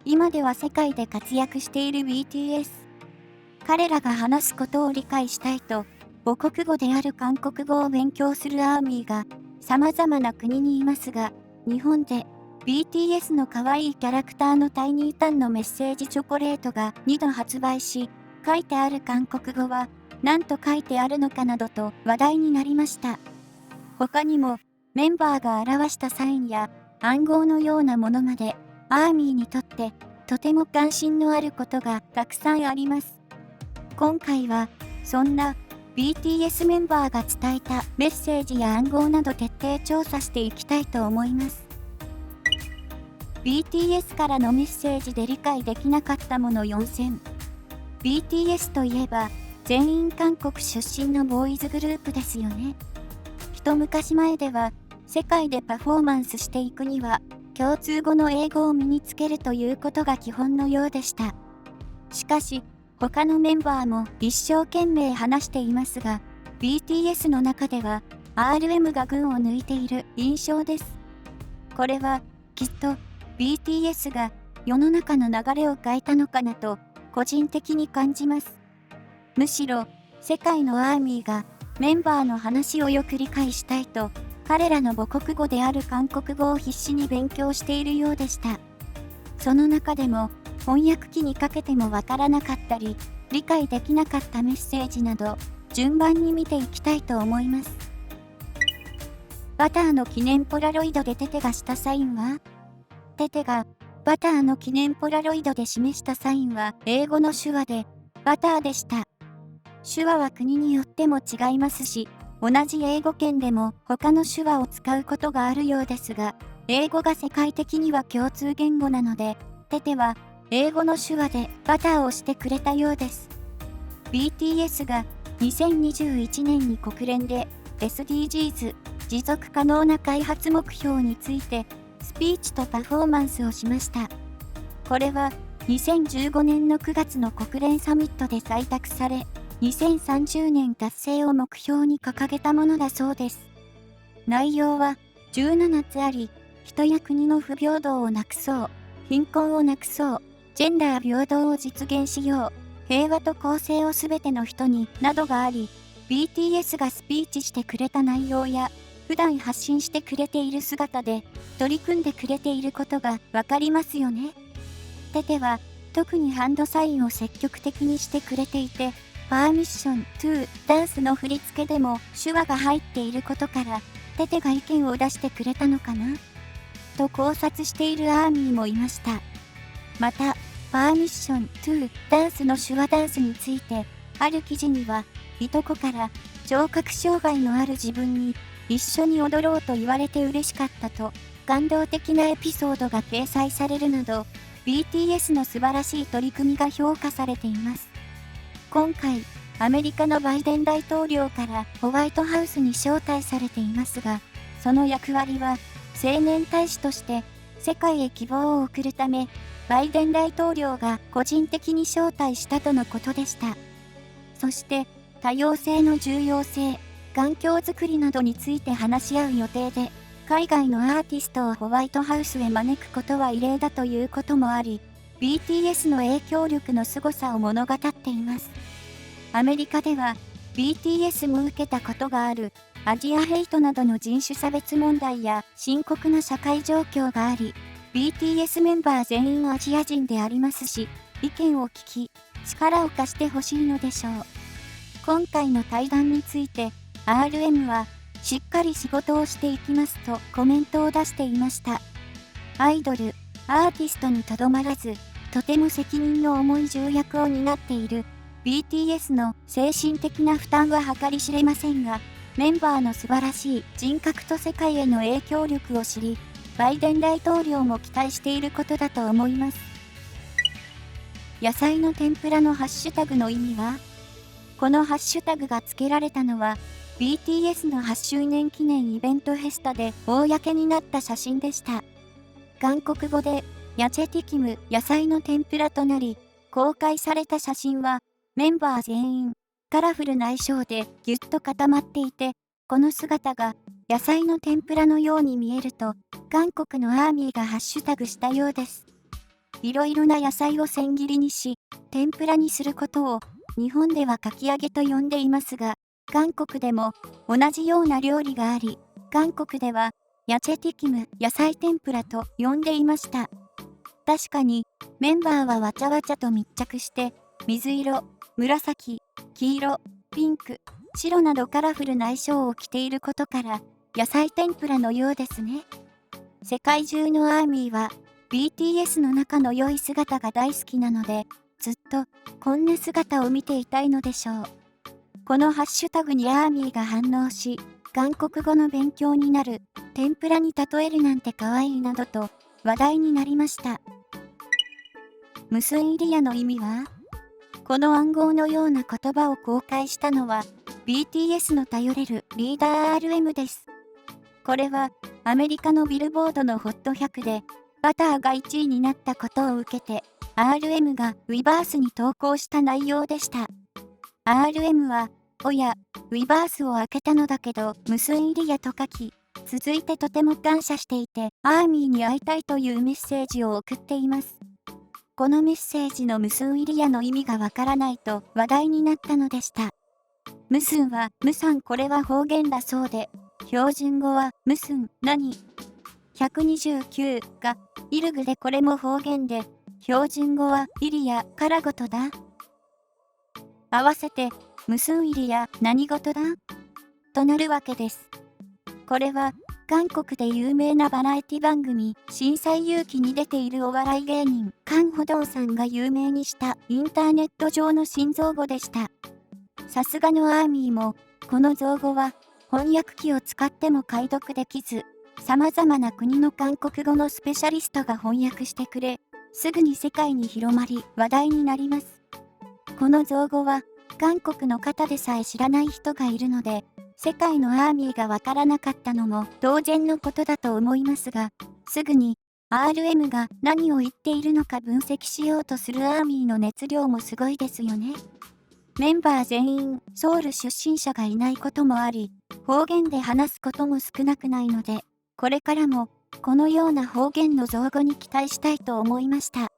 今では世界で活躍している BTS。彼らが話すことを理解したいと、母国語である韓国語を勉強するアーミーが様々な国にいますが、日本で BTS の可愛いキャラクターのタイニータンのメッセージチョコレートが2度発売し、書いてある韓国語は何と書いてあるのかなどと話題になりました。他にもメンバーが表したサインや暗号のようなものまで、アーミーにとってとても関心のあることがたくさんあります。今回はそんな BTS メンバーが伝えたメッセージや暗号など徹底調査していきたいと思います。BTS からのメッセージで理解できなかったもの4選。BTS といえば全員韓国出身のボーイズグループですよね。一昔前では世界でパフォーマンスしていくには共通語の英語を身につけるということが基本のようでした。しかし他のメンバーも一生懸命話していますが、BTS の中では RM が群を抜いている印象です。これはきっと BTS が世の中の流れを変えたのかなと個人的に感じます。むしろ世界のアーミーがメンバーの話をよく理解したいと、彼らの母国語である韓国語を必死に勉強しているようでした。その中でも翻訳機にかけてもわからなかったり、理解できなかったメッセージなど、順番に見ていきたいと思います。バターの記念ポラロイドでテテがしたサインは？テテがバターの記念ポラロイドで示したサインは英語の手話でバターでした。手話は国によっても違いますし、同じ英語圏でも他の手話を使うことがあるようですが、英語が世界的には共通言語なので、テテは英語の手話でバターをしてくれたようです。BTS が2021年に国連で SDGs 持続可能な開発目標についてスピーチとパフォーマンスをしました。これは2015年の9月の国連サミットで採択され、2030年達成を目標に掲げたものだそうです。内容は17つあり、人や国の不平等をなくそう、貧困をなくそう、ジェンダー平等を実現しよう、平和と公正をすべての人に、などがあり、BTS がスピーチしてくれた内容や、普段発信してくれている姿で、取り組んでくれていることがわかりますよね。テテは、特にハンドサインを積極的にしてくれていて、パーミッション2ダンスの振り付けでも手話が入っていることから、テテが意見を出してくれたのかなと考察しているアーミーもいました。また、パーミッション2ダンスの手話ダンスについて、ある記事には、いとこから聴覚障害のある自分に一緒に踊ろうと言われて嬉しかったと、感動的なエピソードが掲載されるなど、BTS の素晴らしい取り組みが評価されています。今回、アメリカのバイデン大統領からホワイトハウスに招待されていますが、その役割は青年大使として世界へ希望を送るため、バイデン大統領が個人的に招待したとのことでした。そして多様性の重要性、環境づくりなどについて話し合う予定で、海外のアーティストをホワイトハウスへ招くことは異例だということもあり、BTS の影響力の凄さを物語っています。アメリカでは BTS も受けたことがあるアジアヘイトなどの人種差別問題や深刻な社会状況があり、BTS メンバー全員アジア人でありますし、意見を聞き、力を貸してほしいのでしょう。今回の対談について RM はしっかり仕事をしていきますとコメントを出していました。アイドル、アーティストにとどまらず、とても責任の重い重役を担っている BTS の精神的な負担は計り知れませんが、メンバーの素晴らしい人格と世界への影響力を知り、バイデン大統領も期待していることだと思います。野菜の天ぷらのハッシュタグの意味は？このハッシュタグが付けられたのは、BTS の8周年記念イベントフェスタで公になった写真でした。韓国語で、ヤチェティキム野菜の天ぷらとなり、公開された写真は、メンバー全員、カラフルな衣装でぎゅっと固まっていて、この姿が野菜の天ぷらのように見えると、韓国のアーミーがハッシュタグしたようです。いろいろな野菜を千切りにし、天ぷらにすることを日本ではかき揚げと呼んでいますが、韓国でも同じような料理があり、韓国ではヤチェティキム野菜天ぷらと呼んでいました。確かにメンバーはわちゃわちゃと密着して水色、紫、黄色、ピンク、白などカラフルな衣装を着ていることから野菜天ぷらのようですね。世界中のアーミーは BTS の中の良い姿が大好きなので、ずっとこんな姿を見ていたいのでしょう。このハッシュタグにアーミーが反応し、韓国語の勉強になる、天ぷらに例えるなんて可愛いなどと話題になりました。ムスンイリアの意味は？この暗号のような言葉を公開したのは BTS の頼れるリーダー RM です。これはアメリカのビルボードの HOT100 でバターが1位になったことを受けて RM がウィバースに投稿した内容でした。RM は、おや、ウィバースを開けたのだけどムスンイリアと書き、続いてとても感謝していてアーミーに会いたいというメッセージを送っています。このメッセージのムスンイリアの意味がわからないと話題になったのでした。ムスンはムサン、これは方言だそうで、標準語はムスン何129がイルグで、これも方言で、標準語はイリアからごとだ。合わせてムスンイリア何事だとなるわけです。これは韓国で有名なバラエティ番組新西遊記に出ているお笑い芸人カン・ホドンさんが有名にしたインターネット上の新造語でした。さすがのアーミーもこの造語は翻訳機を使っても解読できず、様々な国の韓国語のスペシャリストが翻訳してくれ、すぐに世界に広まり話題になります。この造語は韓国の方でさえ知らない人がいるので、世界のアーミーがわからなかったのも当然のことだと思いますが、すぐに RM が何を言っているのか分析しようとするアーミーの熱量もすごいですよね。メンバー全員ソウル出身者がいないこともあり、方言で話すことも少なくないので、これからもこのような方言の造語に期待したいと思いました。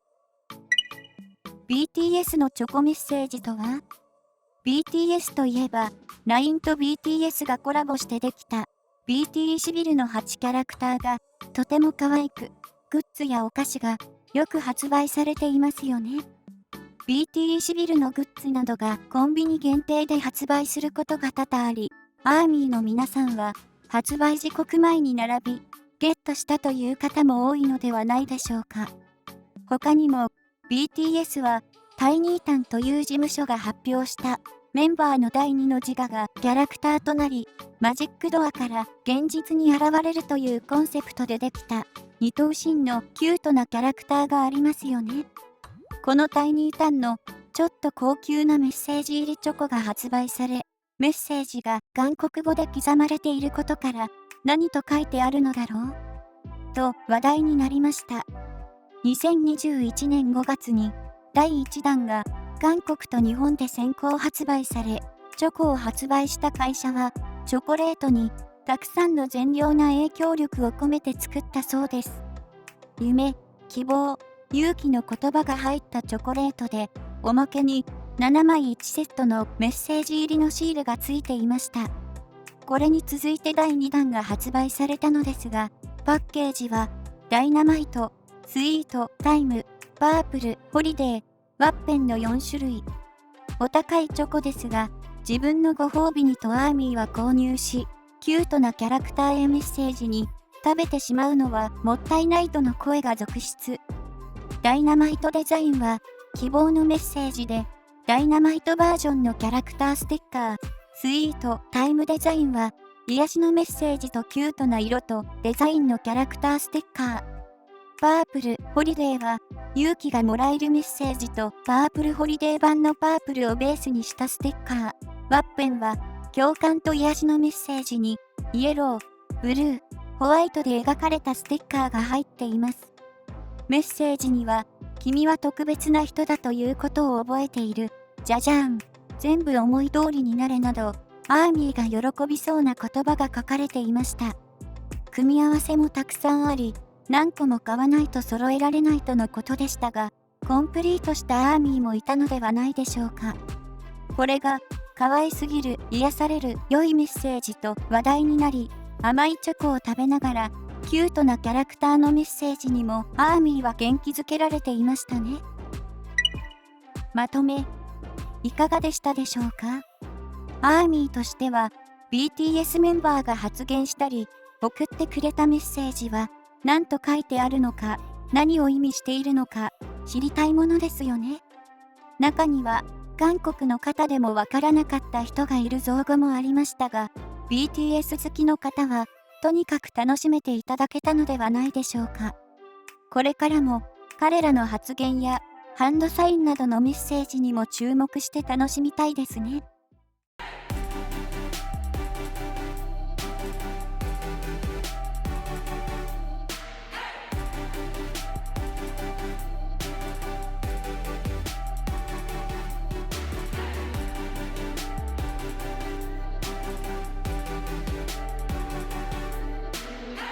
BTS のチョコメッセージとは？ BTS といえば、LINE と BTS がコラボしてできた BT シビルの8キャラクターがとても可愛く、グッズやお菓子がよく発売されていますよね。BT シビルのグッズなどがコンビニ限定で発売することが多々あり、アーミーの皆さんは発売時刻前に並び、ゲットしたという方も多いのではないでしょうか。他にも、BTS はタイニータンという事務所が発表したメンバーの第2の自我がキャラクターとなり、マジックドアから現実に現れるというコンセプトでできた二頭身のキュートなキャラクターがありますよね。このタイニータンのちょっと高級なメッセージ入りチョコが発売され、メッセージが韓国語で刻まれていることから何と書いてあるのだろうと話題になりました。2021年5月に第1弾が韓国と日本で先行発売され、チョコを発売した会社はチョコレートにたくさんの善良な影響力を込めて作ったそうです。夢、希望、勇気の言葉が入ったチョコレートで、おまけに7枚1セットのメッセージ入りのシールがついていました。これに続いて第2弾が発売されたのですが、パッケージはダイナマイト、スイート、タイム、パープル、ホリデー、ワッペンの4種類。お高いチョコですが、自分のご褒美にとアーミーは購入し、キュートなキャラクターやメッセージに食べてしまうのはもったいないとの声が続出。ダイナマイトデザインは希望のメッセージで、ダイナマイトバージョンのキャラクターステッカー、スイート、タイムデザインは癒しのメッセージとキュートな色とデザインのキャラクターステッカー。パープル、ホリデーは勇気がもらえるメッセージとパープルホリデー版のパープルをベースにしたステッカー。ワッペンは共感と癒しのメッセージにイエロー、ブルー、ホワイトで描かれたステッカーが入っています。メッセージには、君は特別な人だということを覚えている。じゃじゃーん。全部思い通りになれなど、アーミーが喜びそうな言葉が書かれていました。組み合わせもたくさんあり、何個も買わないと揃えられないとのことでしたが、コンプリートしたアーミーもいたのではないでしょうか。これが、可愛すぎる、癒される、良いメッセージと話題になり、甘いチョコを食べながら、キュートなキャラクターのメッセージにもアーミーは元気づけられていましたね。まとめ、いかがでしたでしょうか。アーミーとしては、BTS メンバーが発言したり、送ってくれたメッセージは、何と書いてあるのか、何を意味しているのか、知りたいものですよね。中には、韓国の方でもわからなかった人がいる造語もありましたが、BTS 好きの方は、とにかく楽しめていただけたのではないでしょうか。これからも、彼らの発言や、ハンドサインなどのメッセージにも注目して楽しみたいですね。